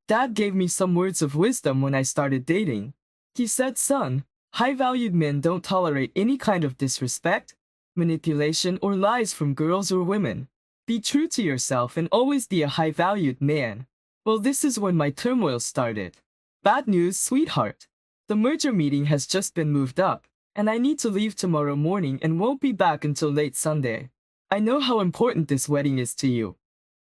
Dad gave me some words of wisdom when I started dating. He said, son, high-valued men don't tolerate any kind of disrespect, manipulation, or lies from girls or women. Be true to yourself and always be a high-valued man. Well, this is when my turmoil started. Bad news, sweetheart. The merger meeting has just been moved up, and I need to leave tomorrow morning and won't be back until late Sunday. I know how important this wedding is to you,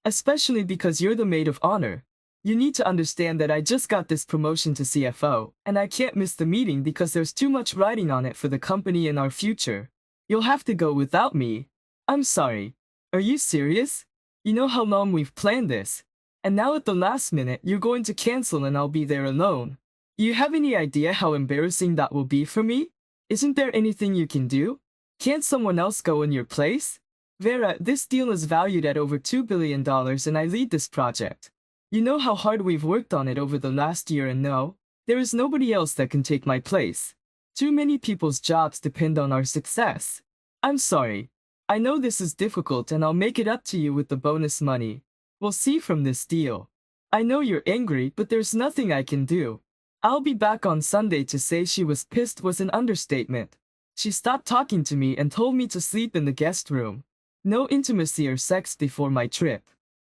especially because you're the maid of honor. You need to understand that I just got this promotion to CFO, and I can't miss the meeting because there's too much riding on it for the company and our future. You'll have to go without me. I'm sorry. Are you serious? You know how long we've planned this. And now at the last minute, you're going to cancel and I'll be there alone. You have any idea how embarrassing that will be for me? Isn't there anything you can do? Can't someone else go in your place? Vera, this deal is valued at over $2 billion and I lead this project. You know how hard we've worked on it over the last year and no, there is nobody else that can take my place. Too many people's jobs depend on our success. I'm sorry. I know this is difficult and I'll make it up to you with the bonus money. We'll see from this deal. I know you're angry, but there's nothing I can do. I'll be back on Sunday. To say she was pissed was an understatement. She stopped talking to me and told me to sleep in the guest room. No intimacy or sex before my trip.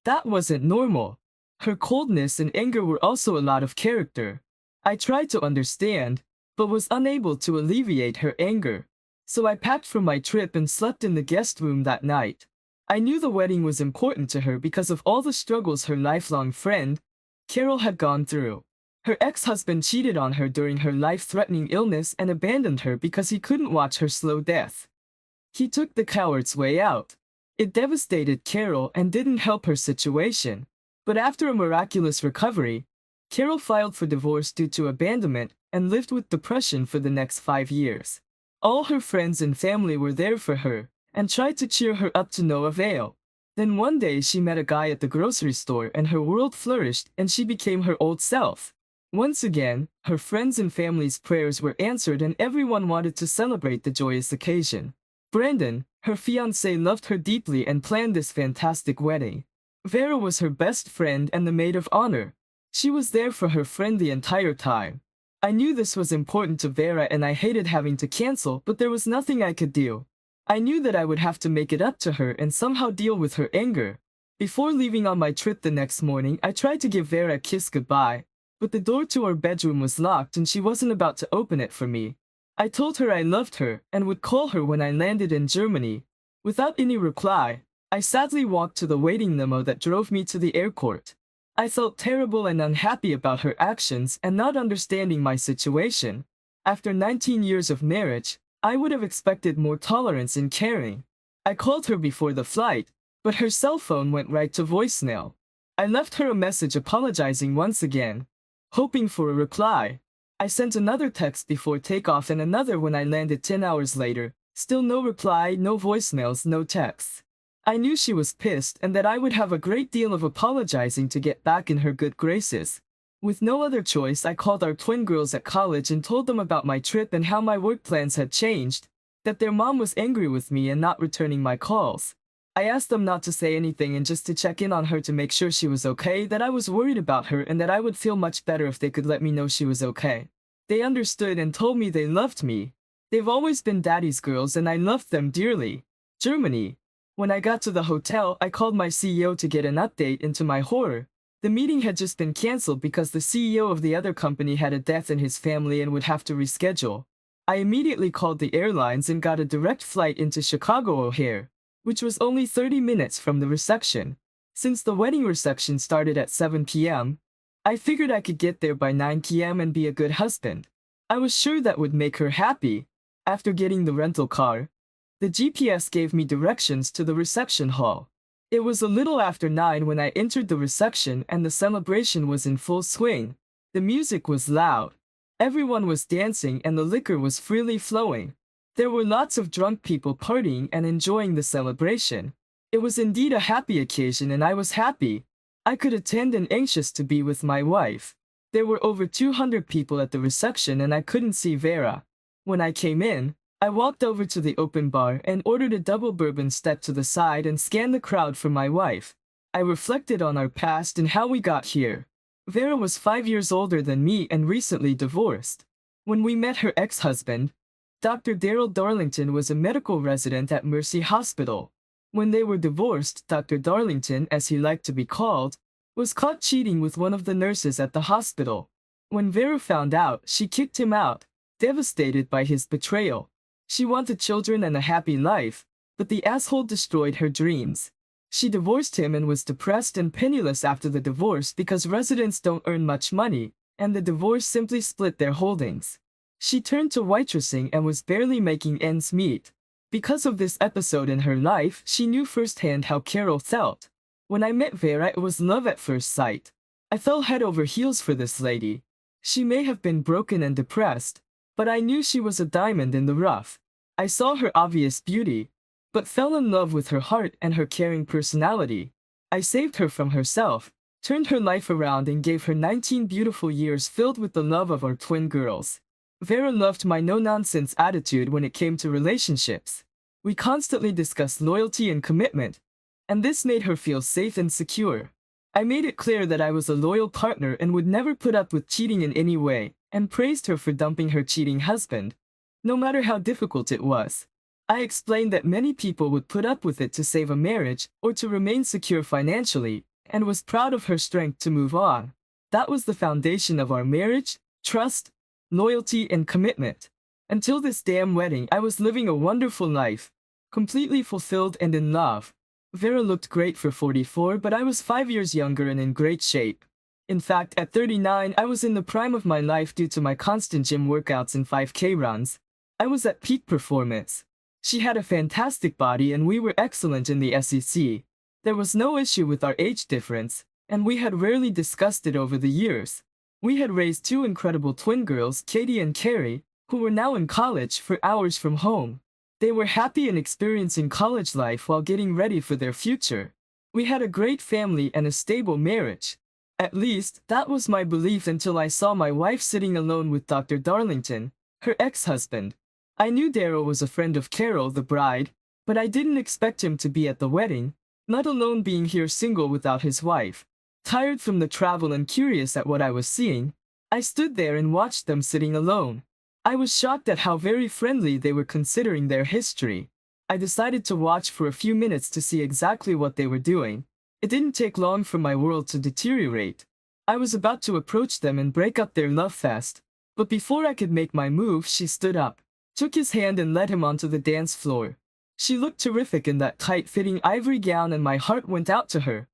That wasn't normal. Her coldness and anger were also a lot of character. I tried to understand, but was unable to alleviate her anger. So I packed for my trip and slept in the guest room that night. I knew the wedding was important to her because of all the struggles her lifelong friend, Carol, had gone through. Her ex-husband cheated on her during her life-threatening illness and abandoned her because he couldn't watch her slow death. He took the coward's way out. It devastated Carol and didn't help her situation. But after a miraculous recovery, Carol filed for divorce due to abandonment and lived with depression for the next 5 years. All her friends and family were there for her and tried to cheer her up to no avail. Then one day she met a guy at the grocery store and her world flourished and she became her old self. Once again, her friends and family's prayers were answered and everyone wanted to celebrate the joyous occasion. Brandon, her fiancé, loved her deeply and planned this fantastic wedding. Vera was her best friend and the maid of honor. She was there for her friend the entire time. I knew this was important to Vera and I hated having to cancel, but there was nothing I could do. I knew that I would have to make it up to her and somehow deal with her anger. Before leaving on my trip the next morning, I tried to give Vera a kiss goodbye, but the door to our bedroom was locked and she wasn't about to open it for me. I told her I loved her and would call her when I landed in Germany. Without any reply, I sadly walked to the waiting limo that drove me to the airport. I felt terrible and unhappy about her actions and not understanding my situation. After 19 years of marriage, I would have expected more tolerance and caring. I called her before the flight, but her cell phone went right to voicemail. I left her a message apologizing once again, hoping for a reply. I sent another text before takeoff and another when I landed 10 hours later. Still no reply, no voicemails, no texts. I knew she was pissed and that I would have a great deal of apologizing to get back in her good graces. With no other choice, I called our twin girls at college and told them about my trip and how my work plans had changed, that their mom was angry with me and not returning my calls. I asked them not to say anything and just to check in on her to make sure she was okay, that I was worried about her and that I would feel much better if they could let me know she was okay. They understood and told me they loved me. They've always been daddy's girls and I loved them dearly. Germany. When I got to the hotel, I called my CEO to get an update, and to my horror, the meeting had just been canceled because the CEO of the other company had a death in his family and would have to reschedule. I immediately called the airlines and got a direct flight into Chicago O'Hare, which was only 30 minutes from the reception. Since the wedding reception started at 7 p.m., I figured I could get there by 9 p.m. and be a good husband. I was sure that would make her happy. After getting the rental car, the GPS gave me directions to the reception hall. It was a little after 9 when I entered the reception and the celebration was in full swing. The music was loud. Everyone was dancing and the liquor was freely flowing. There were lots of drunk people partying and enjoying the celebration. It was indeed a happy occasion and I was happy. I could attend and anxious to be with my wife. There were over 200 people at the reception and I couldn't see Vera. When I came in, I walked over to the open bar and ordered a double bourbon, stepped to the side and scanned the crowd for my wife. I reflected on our past and how we got here. Vera was 5 years older than me and recently divorced. When we met her ex-husband, Dr. Daryl Darlington was a medical resident at Mercy Hospital. When they were divorced, Dr. Darlington, as he liked to be called, was caught cheating with one of the nurses at the hospital. When Vera found out, she kicked him out, devastated by his betrayal. She wanted children and a happy life, but the asshole destroyed her dreams. She divorced him and was depressed and penniless after the divorce because residents don't earn much money, and the divorce simply split their holdings. She turned to waitressing and was barely making ends meet. Because of this episode in her life, she knew firsthand how Carol felt. When I met Vera, it was love at first sight. I fell head over heels for this lady. She may have been broken and depressed, but I knew she was a diamond in the rough. I saw her obvious beauty, but fell in love with her heart and her caring personality. I saved her from herself, turned her life around and gave her 19 beautiful years filled with the love of our twin girls. Vera loved my no-nonsense attitude when it came to relationships. We constantly discussed loyalty and commitment, and this made her feel safe and secure. I made it clear that I was a loyal partner and would never put up with cheating in any way, and praised her for dumping her cheating husband, no matter how difficult it was. I explained that many people would put up with it to save a marriage or to remain secure financially, and was proud of her strength to move on. That was the foundation of our marriage: trust, loyalty, and commitment. Until this damn wedding, I was living a wonderful life, completely fulfilled and in love. Vera looked great for 44, but I was 5 years younger and in great shape. In fact, at 39, I was in the prime of my life due to my constant gym workouts and 5K runs. I was at peak performance. She had a fantastic body and we were excellent in the SEC. There was no issue with our age difference, and we had rarely discussed it over the years. We had raised two incredible twin girls, Katie and Carrie, who were now in college 4 hours from home. They were happy and experiencing college life while getting ready for their future. We had a great family and a stable marriage. At least, that was my belief until I saw my wife sitting alone with Dr. Darlington, her ex-husband. I knew Daryl was a friend of Carol, the bride, but I didn't expect him to be at the wedding, let alone being here single without his wife. Tired from the travel and curious at what I was seeing, I stood there and watched them sitting alone. I was shocked at how very friendly they were considering their history. I decided to watch for a few minutes to see exactly what they were doing. It didn't take long for my world to deteriorate. I was about to approach them and break up their love fest, but before I could make my move, she stood up, took his hand and led him onto the dance floor. She looked terrific in that tight-fitting ivory gown and my heart went out to her,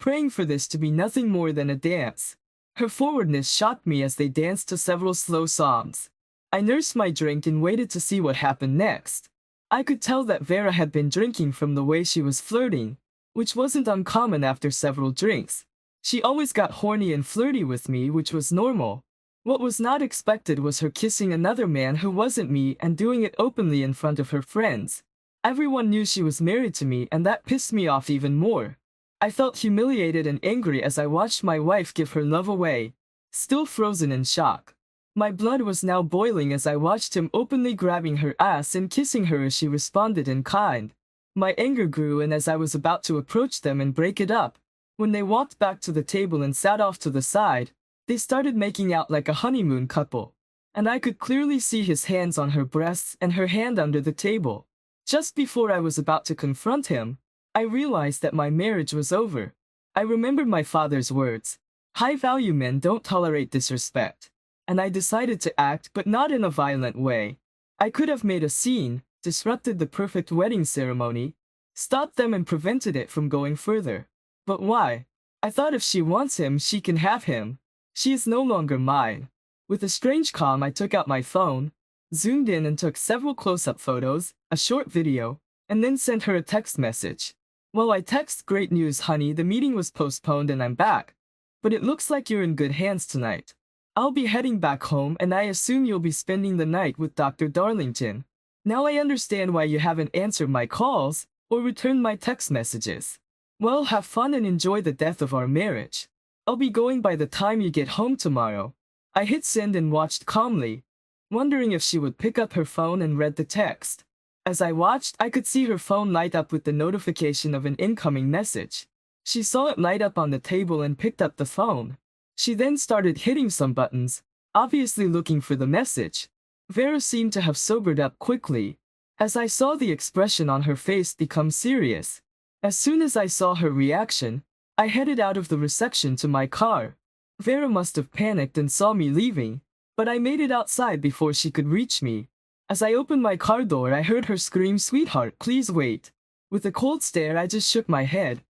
praying for this to be nothing more than a dance. Her forwardness shocked me as they danced to several slow songs. I nursed my drink and waited to see what happened next. I could tell that Vera had been drinking from the way she was flirting, which wasn't uncommon after several drinks. She always got horny and flirty with me, which was normal. What was not expected was her kissing another man who wasn't me and doing it openly in front of her friends. Everyone knew she was married to me, and that pissed me off even more. I felt humiliated and angry as I watched my wife give her love away, still frozen in shock. My blood was now boiling as I watched him openly grabbing her ass and kissing her as she responded in kind. My anger grew, and as I was about to approach them and break it up, when they walked back to the table and sat off to the side, they started making out like a honeymoon couple, and I could clearly see his hands on her breasts and her hand under the table. Just before I was about to confront him, I realized that my marriage was over. I remembered my father's words: high-value men don't tolerate disrespect. And I decided to act, but not in a violent way. I could have made a scene, disrupted the perfect wedding ceremony, stopped them and prevented it from going further. But why? I thought if she wants him, she can have him. She is no longer mine. With a strange calm, I took out my phone, zoomed in and took several close-up photos, a short video, and then sent her a text message. Well, I text, "Great news, honey, the meeting was postponed and I'm back. But it looks like you're in good hands tonight. I'll be heading back home and I assume you'll be spending the night with Dr. Darlington. Now I understand why you haven't answered my calls or returned my text messages. Well, have fun and enjoy the death of our marriage. I'll be going by the time you get home tomorrow." I hit send and watched calmly, wondering if she would pick up her phone and read the text. As I watched, I could see her phone light up with the notification of an incoming message. She saw it light up on the table and picked up the phone. She then started hitting some buttons, obviously looking for the message. Vera seemed to have sobered up quickly, as I saw the expression on her face become serious. As soon as I saw her reaction, I headed out of the reception to my car. Vera must have panicked and saw me leaving, but I made it outside before she could reach me. As I opened my car door, I heard her scream, "Sweetheart, please wait." With a cold stare, I just shook my head,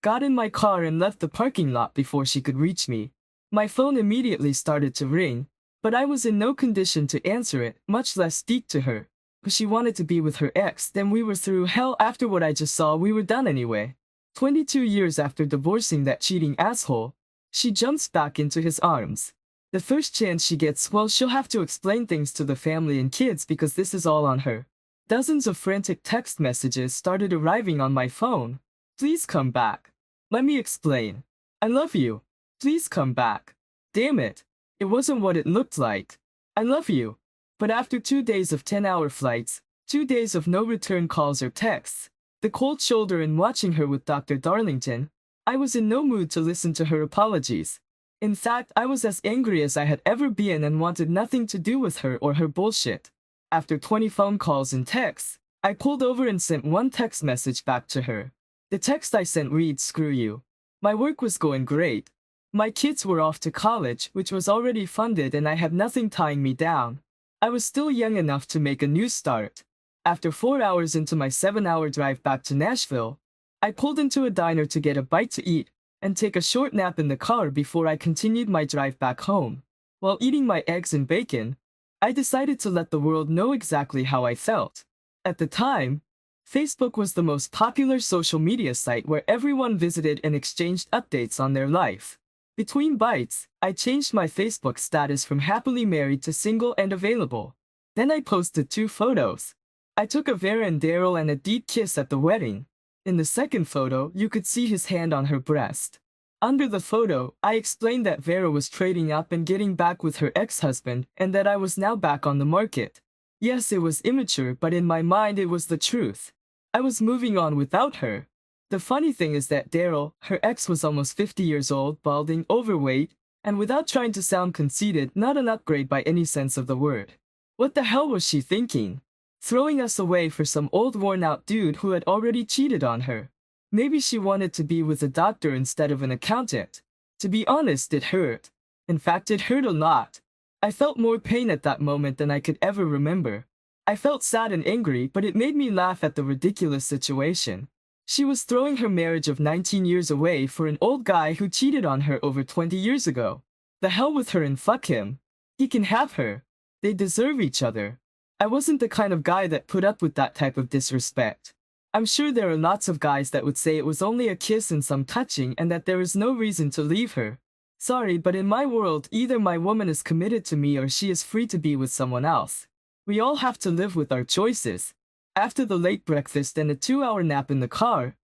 got in my car and left the parking lot before she could reach me. My phone immediately started to ring, but I was in no condition to answer it, much less speak to her. If she wanted to be with her ex, then we were through. Hell, after what I just saw, we were done anyway. 22 years after divorcing that cheating asshole, she jumps back into his arms. The first chance she gets, well, she'll have to explain things to the family and kids because this is all on her. Dozens of frantic text messages started arriving on my phone. "Please come back. Let me explain. I love you. Please come back. Damn it. It wasn't what it looked like. I love you." But after 2 days of 10-hour flights, 2 days of no return calls or texts, the cold shoulder and watching her with Dr. Darlington, I was in no mood to listen to her apologies. In fact, I was as angry as I had ever been and wanted nothing to do with her or her bullshit. After 20 phone calls and texts, I pulled over and sent one text message back to her. The text I sent reads, "Screw you. My work was going great. My kids were off to college, which was already funded, and I had nothing tying me down. I was still young enough to make a new start." After 4 hours into my 7-hour drive back to Nashville, I pulled into a diner to get a bite to eat and take a short nap in the car before I continued my drive back home. While eating my eggs and bacon, I decided to let the world know exactly how I felt. At the time, Facebook was the most popular social media site where everyone visited and exchanged updates on their life. Between bites, I changed my Facebook status from happily married to single and available. Then I posted 2 photos. I took a Vera and Daryl and a deep kiss at the wedding. In the second photo, you could see his hand on her breast. Under the photo, I explained that Vera was trading up and getting back with her ex-husband and that I was now back on the market. Yes, it was immature, but in my mind it was the truth. I was moving on without her. The funny thing is that Daryl, her ex, was almost 50 years old, balding, overweight, and without trying to sound conceited, not an upgrade by any sense of the word. What the hell was she thinking? Throwing us away for some old worn-out dude who had already cheated on her. Maybe she wanted to be with a doctor instead of an accountant. To be honest, it hurt. In fact, it hurt a lot. I felt more pain at that moment than I could ever remember. I felt sad and angry, but it made me laugh at the ridiculous situation. She was throwing her marriage of 19 years away for an old guy who cheated on her over 20 years ago. The hell with her and fuck him. He can have her. They deserve each other. I wasn't the kind of guy that put up with that type of disrespect. I'm sure there are lots of guys that would say it was only a kiss and some touching and that there is no reason to leave her. Sorry, but in my world, either my woman is committed to me or she is free to be with someone else. We all have to live with our choices. After the late breakfast and a 2-hour nap in the car,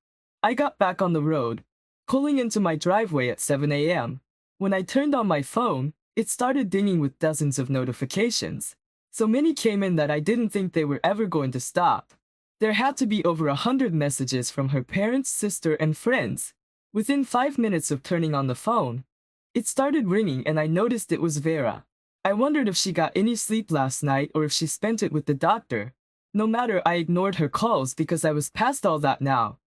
I got back on the road, pulling into my driveway at 7 a.m. When I turned on my phone, it started dinging with dozens of notifications. So many came in that I didn't think they were ever going to stop. There had to be over 100 messages from her parents, sister, and friends. Within 5 minutes of turning on the phone, it started ringing and I noticed it was Vera. I wondered if she got any sleep last night or if she spent it with the doctor. No matter, I ignored her calls because I was past all that now,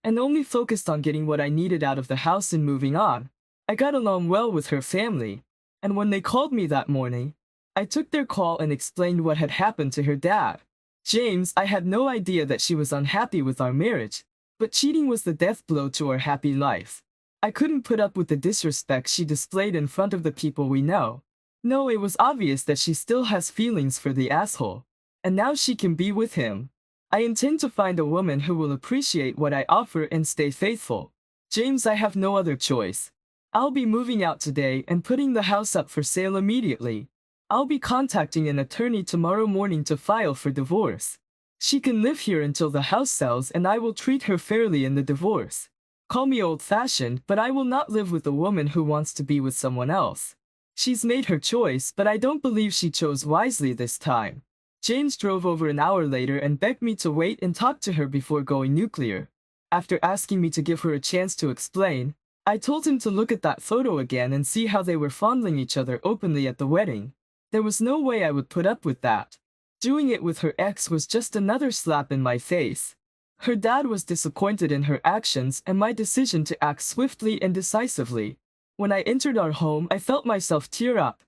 and only focused on getting what I needed out of the house and moving on. I got along well with her family, and when they called me that morning, I took their call and explained what had happened to her dad. James, I had no idea that she was unhappy with our marriage, but cheating was the death blow to our happy life. I couldn't put up with the disrespect she displayed in front of the people we know. No, it was obvious that she still has feelings for the asshole, and now she can be with him. I intend to find a woman who will appreciate what I offer and stay faithful. James, I have no other choice. I'll be moving out today and putting the house up for sale immediately. I'll be contacting an attorney tomorrow morning to file for divorce. She can live here until the house sells and I will treat her fairly in the divorce. Call me old-fashioned, but I will not live with a woman who wants to be with someone else. She's made her choice, but I don't believe she chose wisely this time. James drove over an hour later and begged me to wait and talk to her before going nuclear. After asking me to give her a chance to explain, I told him to look at that photo again and see how they were fondling each other openly at the wedding. There was no way I would put up with that. Doing it with her ex was just another slap in my face. Her dad was disappointed in her actions and my decision to act swiftly and decisively. When I entered our home, I felt myself tear up,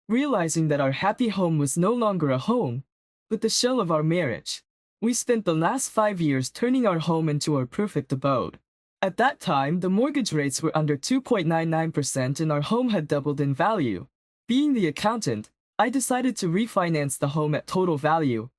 realizing that our happy home was no longer a home, but the shell of our marriage. We spent the last 5 years turning our home into our perfect abode. At that time, the mortgage rates were under 2.99% and our home had doubled in value. Being the accountant, I decided to refinance the home at total value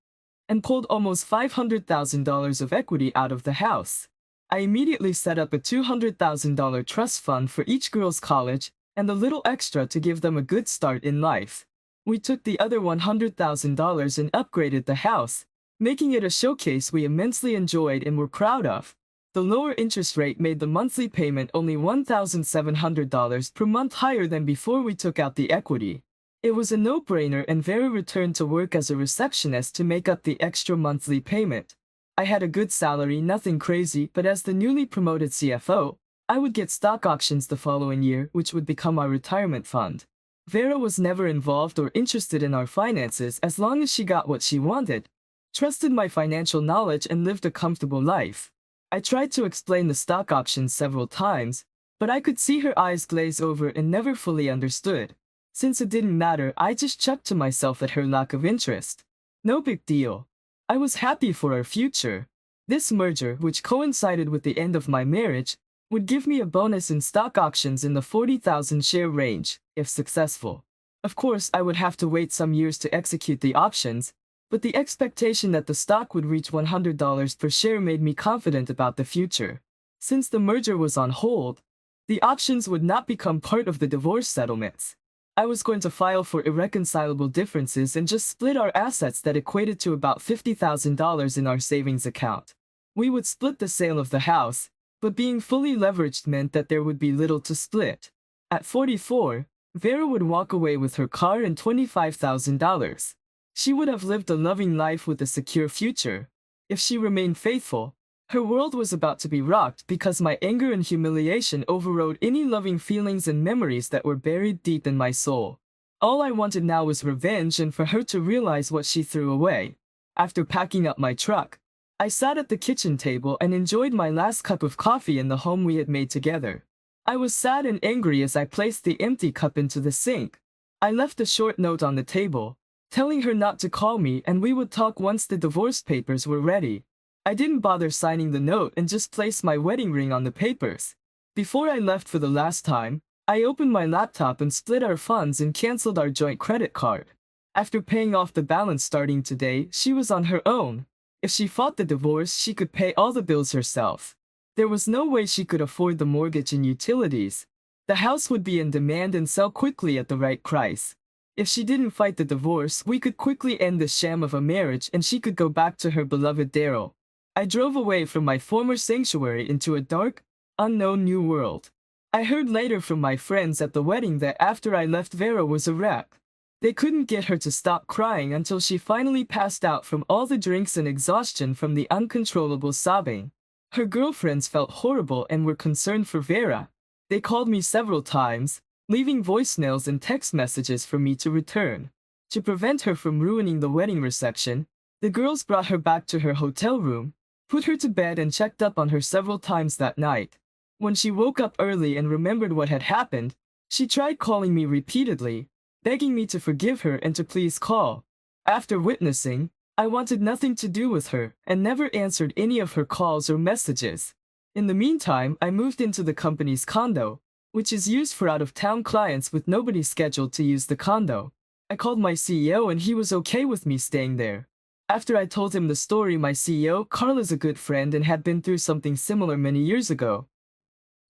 and pulled almost $500,000 of equity out of the house. I immediately set up a $200,000 trust fund for each girl's college and a little extra to give them a good start in life. We took the other $100,000 and upgraded the house, making it a showcase we immensely enjoyed and were proud of. The lower interest rate made the monthly payment only $1,700 per month higher than before we took out the equity. It was a no-brainer and Vera returned to work as a receptionist to make up the extra monthly payment. I had a good salary, nothing crazy, but as the newly promoted CFO, I would get stock options the following year, which would become our retirement fund. Vera was never involved or interested in our finances as long as she got what she wanted, trusted my financial knowledge and lived a comfortable life. I tried to explain the stock options several times, but I could see her eyes glaze over and never fully understood. Since it didn't matter, I just chucked to myself at her lack of interest. No big deal. I was happy for our future. This merger, which coincided with the end of my marriage, would give me a bonus in stock options in the 40,000 share range, if successful. Of course, I would have to wait some years to execute the options, but the expectation that the stock would reach $100 per share made me confident about the future. Since the merger was on hold, the options would not become part of the divorce settlements. I was going to file for irreconcilable differences and just split our assets that equated to about $50,000 in our savings account. We would split the sale of the house, but being fully leveraged meant that there would be little to split. At 44, Vera would walk away with her car and $25,000. She would have lived a loving life with a secure future. If she remained faithful, her world was about to be rocked because my anger and humiliation overrode any loving feelings and memories that were buried deep in my soul. All I wanted now was revenge and for her to realize what she threw away. After packing up my truck, I sat at the kitchen table and enjoyed my last cup of coffee in the home we had made together. I was sad and angry as I placed the empty cup into the sink. I left a short note on the table, telling her not to call me and we would talk once the divorce papers were ready. I didn't bother signing the note and just placed my wedding ring on the papers. Before I left for the last time, I opened my laptop and split our funds and canceled our joint credit card. After paying off the balance starting today, she was on her own. If she fought the divorce, she could pay all the bills herself. There was no way she could afford the mortgage and utilities. The house would be in demand and sell quickly at the right price. If she didn't fight the divorce, we could quickly end the sham of a marriage and she could go back to her beloved Daryl. I drove away from my former sanctuary into a dark, unknown new world. I heard later from my friends at the wedding that after I left, Vera was a wreck. They couldn't get her to stop crying until she finally passed out from all the drinks and exhaustion from the uncontrollable sobbing. Her girlfriends felt horrible and were concerned for Vera. They called me several times, leaving voicemails and text messages for me to return. To prevent her from ruining the wedding reception, the girls brought her back to her hotel room, put her to bed and checked up on her several times that night. When she woke up early and remembered what had happened, she tried calling me repeatedly, begging me to forgive her and to please call. After witnessing, I wanted nothing to do with her and never answered any of her calls or messages. In the meantime, I moved into the company's condo, which is used for out-of-town clients with nobody scheduled to use the condo. I called my CEO and he was okay with me staying there. After I told him the story, my CEO, Carl, is a good friend and had been through something similar many years ago.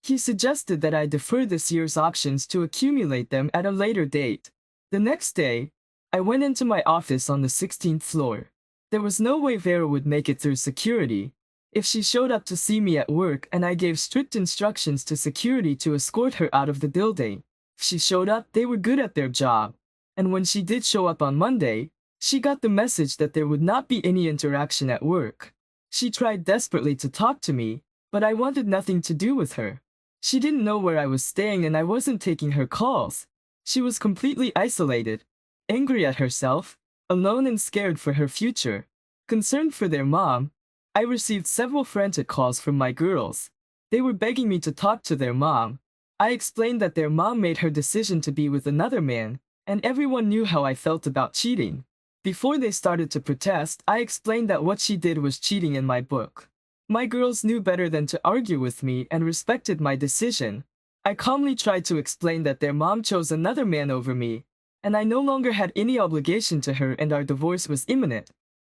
He suggested that I defer this year's options to accumulate them at a later date. The next day, I went into my office on the 16th floor. There was no way Vera would make it through security. If she showed up to see me at work, and I gave strict instructions to security to escort her out of the building. If she showed up, they were good at their job. And when she did show up on Monday, she got the message that there would not be any interaction at work. She tried desperately to talk to me, but I wanted nothing to do with her. She didn't know where I was staying and I wasn't taking her calls. She was completely isolated, angry at herself, alone and scared for her future. Concerned for their mom, I received several frantic calls from my girls. They were begging me to talk to their mom. I explained that their mom made her decision to be with another man, and everyone knew how I felt about cheating. Before they started to protest, I explained that what she did was cheating in my book. My girls knew better than to argue with me and respected my decision. I calmly tried to explain that their mom chose another man over me, and I no longer had any obligation to her and our divorce was imminent.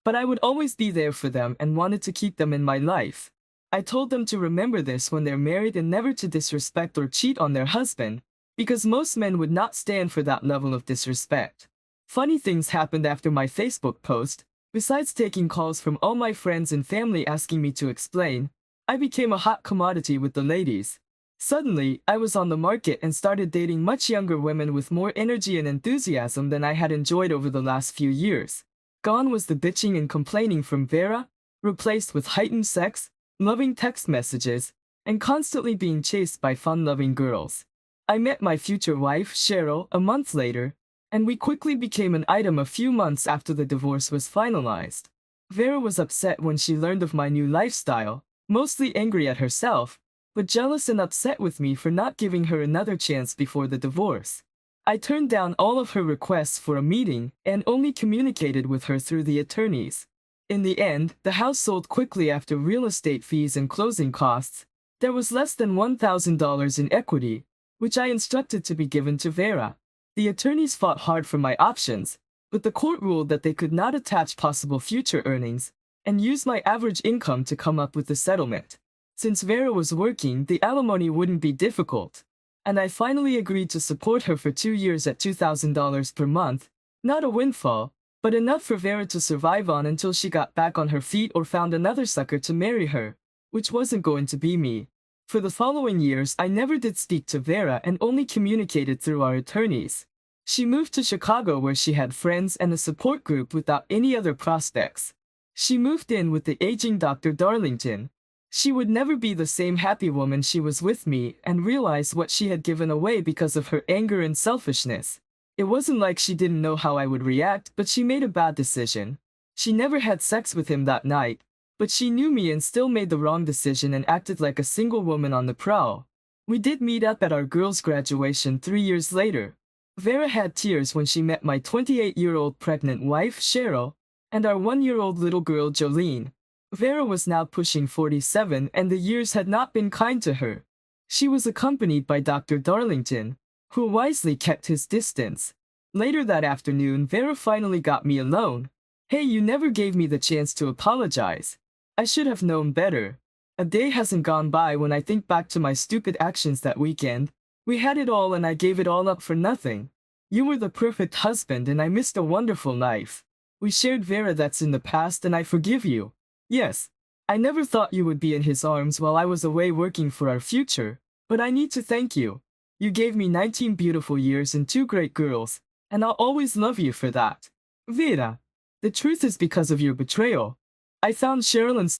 But I would always be there for them and wanted to keep them in my life. I told them to remember this when they're married and never to disrespect or cheat on their husband, because most men would not stand for that level of disrespect. Funny things happened after my Facebook post. Besides taking calls from all my friends and family asking me to explain, I became a hot commodity with the ladies. Suddenly, I was on the market and started dating much younger women with more energy and enthusiasm than I had enjoyed over the last few years. Gone was the bitching and complaining from Vera, replaced with heightened sex, loving text messages, and constantly being chased by fun-loving girls. I met my future wife, Cheryl, a month later, and we quickly became an item a few months after the divorce was finalized. Vera was upset when she learned of my new lifestyle, mostly angry at herself, but jealous and upset with me for not giving her another chance before the divorce. I turned down all of her requests for a meeting and only communicated with her through the attorneys. In the end, the house sold quickly after real estate fees and closing costs. There was less than $1,000 in equity, which I instructed to be given to Vera. The attorneys fought hard for my options, but the court ruled that they could not attach possible future earnings and use my average income to come up with the settlement. Since Vera was working, the alimony wouldn't be difficult, and I finally agreed to support her for 2 years at $2,000 per month. Not a windfall, but enough for Vera to survive on until she got back on her feet or found another sucker to marry her, which wasn't going to be me. For the following years, I never did speak to Vera and only communicated through our attorneys. She moved to Chicago where she had friends and a support group without any other prospects. She moved in with the aging Dr. Darlington. She would never be the same happy woman she was with me and realized what she had given away because of her anger and selfishness. It wasn't like she didn't know how I would react, but she made a bad decision. She never had sex with him that night, but she knew me and still made the wrong decision and acted like a single woman on the prowl. We did meet up at our girls' graduation 3 years later. Vera had tears when she met my 28-year-old pregnant wife, Cheryl, and our 1-year-old little girl, Jolene. Vera was now pushing 47 and the years had not been kind to her. She was accompanied by Dr. Darlington, who wisely kept his distance. Later that afternoon, Vera finally got me alone. "Hey, you never gave me the chance to apologize. I should have known better. A day hasn't gone by when I think back to my stupid actions that weekend. We had it all and I gave it all up for nothing. You were the perfect husband and I missed a wonderful life. We shared Vera, that's in the past, and I forgive you. Yes, I never thought you would be in his arms while I was away working for our future, but I need to thank you. You gave me 19 beautiful years and 2 great girls, and I'll always love you for that. Vera, the truth is because of your betrayal. I found Cheryl and